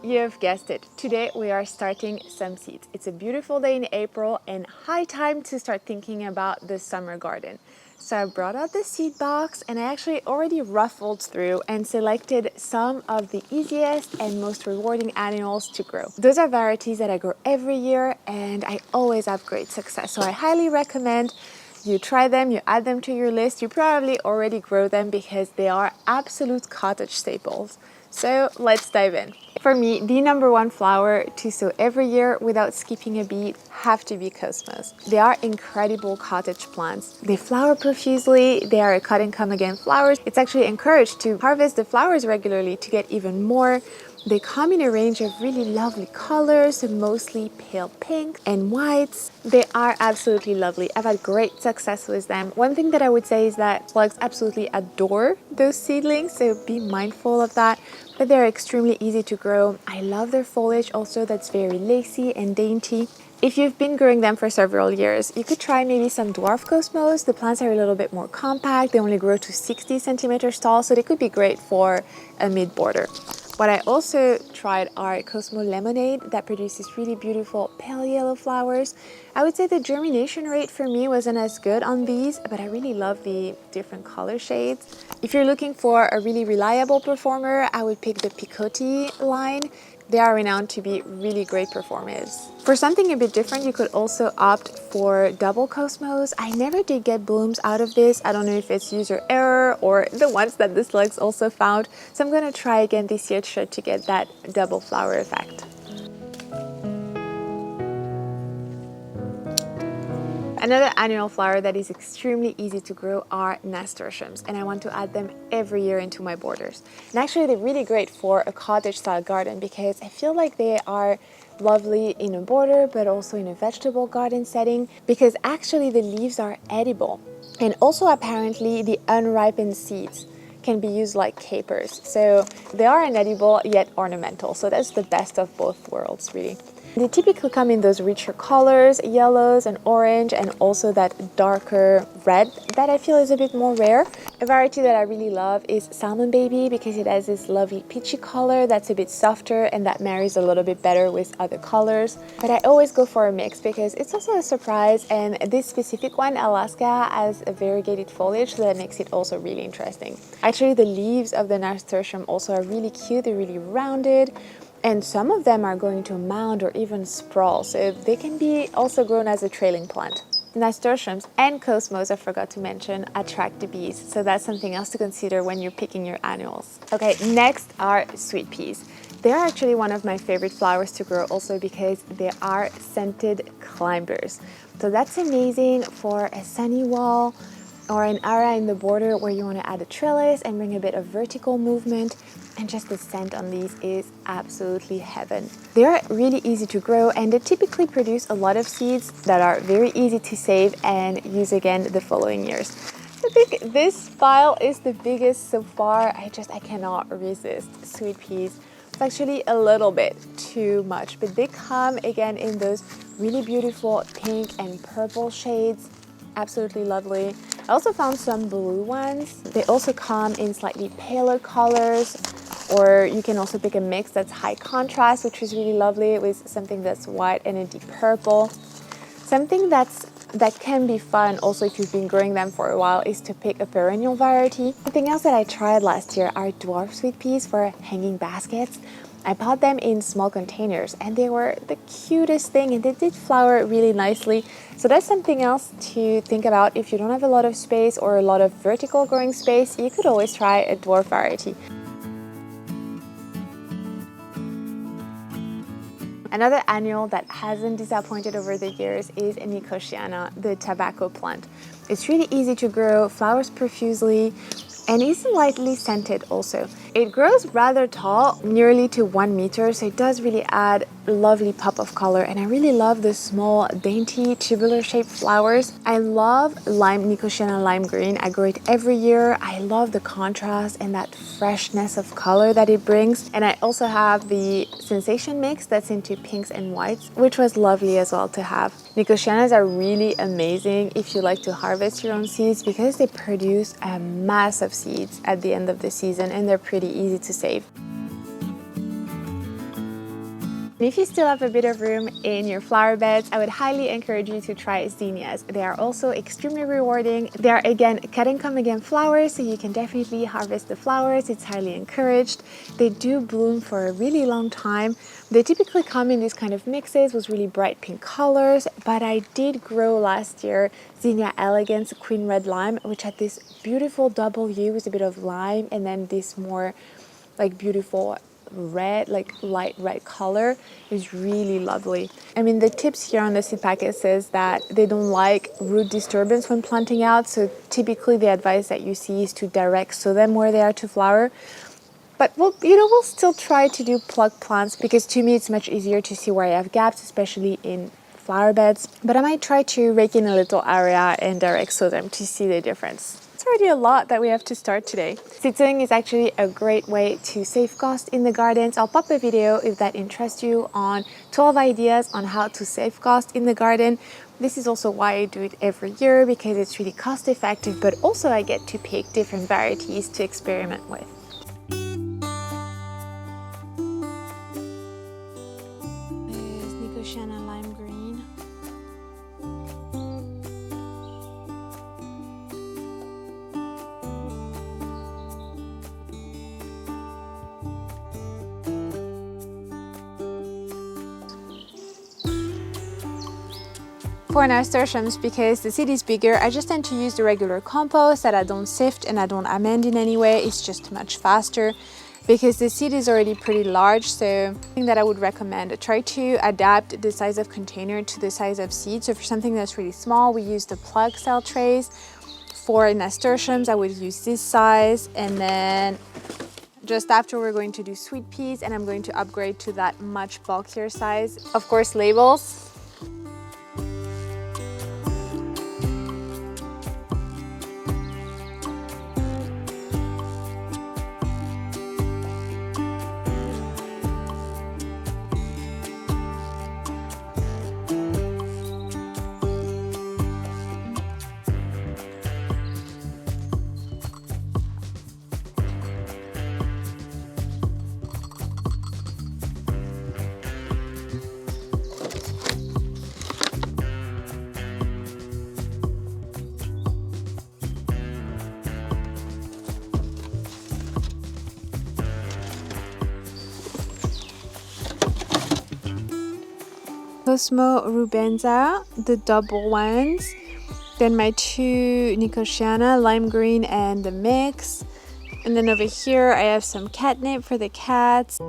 You've guessed it. Today we are starting some seeds. It's a beautiful day in April and high time to start thinking about the summer garden. So I brought out the seed box and I actually already ruffled through and selected some of the easiest and most rewarding annuals to grow. Those are varieties that I grow every year and I always have great success. So I highly recommend you try them, you add them to your list. You probably already grow them because they are absolute cottage staples. So let's dive in. For me, the number one flower to sow every year without skipping a beat have to be cosmos. They are incredible cottage plants. They flower profusely. They are a cut and come again flowers. It's actually encouraged to harvest the flowers regularly to get even more. They come in a range of really lovely colors, mostly pale pink and whites. They are absolutely lovely. I've had great success with them. One thing that I would say is that slugs absolutely adore those seedlings, so be mindful of that. But they're extremely easy to grow. I love their foliage also, that's very lacy and dainty. If you've been growing them for several years, you could try maybe some dwarf cosmos. The plants are a little bit more compact. They only grow to 60 centimeters tall, so they could be great for a mid-border. What I also tried are Cosmo Lemonade that produces really beautiful pale yellow flowers. I would say the germination rate for me wasn't as good on these, but I really love the different color shades. If you're looking for a really reliable performer, I would pick the Picotti line. They are renowned to be really great performers. For something a bit different, you could also opt for double cosmos. I never did get blooms out of this. I don't know if it's user error or the ones that the slugs also found. So I'm gonna try again this year to get that double flower effect. Another annual flower that is extremely easy to grow are nasturtiums, and I want to add them every year into my borders. And actually they're really great for a cottage style garden because I feel like they are lovely in a border but also in a vegetable garden setting because actually the leaves are edible. And also apparently the unripened seeds can be used like capers. So they are inedible yet ornamental. So that's the best of both worlds really. They typically come in those richer colors, yellows and orange, and also that darker red that I feel is a bit more rare. A variety that I really love is Salmon Baby because it has this lovely peachy color that's a bit softer and that marries a little bit better with other colors. But I always go for a mix because it's also a surprise, and this specific one, Alaska, has a variegated foliage, so that makes it also really interesting. Actually, the leaves of the nasturtium also are really cute. They're really rounded. And some of them are going to mound or even sprawl, so they can be also grown as a trailing plant. Nasturtiums and cosmos, I forgot to mention, attract the bees, so that's something else to consider when you're picking your annuals. Okay, next are sweet peas. They are actually one of my favorite flowers to grow also because they are scented climbers. So that's amazing for a sunny wall or an area in the border where you want to add a trellis and bring a bit of vertical movement, and just the scent on these is absolutely heaven. They are really easy to grow and they typically produce a lot of seeds that are very easy to save and use again the following years. I think this pile is the biggest so far. I cannot resist sweet peas. It's actually a little bit too much, but they come again in those really beautiful pink and purple shades. Absolutely lovely. I also found some blue ones. They also come in slightly paler colors, or you can also pick a mix that's high contrast, which is really lovely, with something that's white and a deep purple. Something that can be fun also if you've been growing them for a while is to pick a perennial variety. Something else that I tried last year are dwarf sweet peas for hanging baskets. I bought them in small containers and they were the cutest thing, and they did flower really nicely. So that's something else to think about. If you don't have a lot of space or a lot of vertical growing space, you could always try a dwarf variety. Another annual that hasn't disappointed over the years is Nicotiana, the tobacco plant. It's really easy to grow, flowers profusely, and is lightly scented also. It grows rather tall, nearly to 1 meter, so it does really add a lovely pop of color, and I really love the small, dainty, tubular shaped flowers. I love Nicotiana lime green. I grow it every year. I love the contrast and that freshness of color that it brings. And I also have the Sensation mix that's into pinks and whites, which was lovely as well to have. Nicotianas are really amazing if you like to harvest your own seeds because they produce a mass of seeds at the end of the season and they're pretty easy to save. If you still have a bit of room in your flower beds, I would highly encourage you to try zinnias. They are also extremely rewarding. They are again cut and come again flowers, so you can definitely harvest the flowers. It's highly encouraged. They do bloom for a really long time. They typically come in these kind of mixes with really bright pink colors, but I did grow last year Zinnia elegans Queen Red Lime, which had this beautiful double hue with a bit of lime and then this more like beautiful red, like light red color. Is really lovely. I mean, the tips here on the seed packet says that they don't like root disturbance when planting out, so typically the advice that you see is to direct sow them where they are to flower. But we'll still try to do plug plants, because to me it's much easier to see where I have gaps, especially in flower beds. But I might try to rake in a little area and direct sow them to see the difference. It's already a lot that we have to start today. Seed sowing is actually a great way to save cost in the gardens. I'll pop a video if that interests you on 12 ideas on how to save cost in the garden. This is also why I do it every year, because it's really cost effective, but also I get to pick different varieties to experiment with. Lime green. For nasturtiums, because the seed is bigger, I just tend to use the regular compost that I don't sift and I don't amend in any way. It's just much faster. Because the seed is already pretty large, so something that I would recommend, try to adapt the size of container to the size of seed. So for something that's really small, we use the plug cell trays. For nasturtiums, I would use this size, and then just after we're going to do sweet peas, and I'm going to upgrade to that much bulkier size. Of course, labels. Cosmo Rubenza, the double ones. Then my two Nicotiana, lime green and the mix. And then over here I have some catnip for the cats.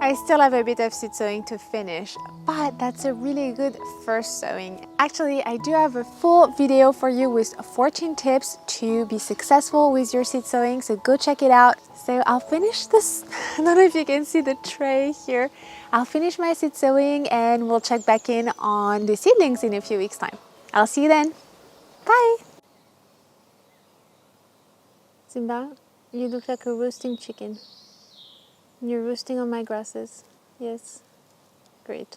I still have a bit of seed sowing to finish, but that's a really good first sowing. Actually, I do have a full video for you with 14 tips to be successful with your seed sowing, so go check it out. So I'll finish this, I don't know if you can see the tray here. I'll finish my seed sowing and we'll check back in on the seedlings in a few weeks' time. I'll see you then. Bye. Simba, you look like a roasting chicken. You're roasting on my grasses. Yes. Great.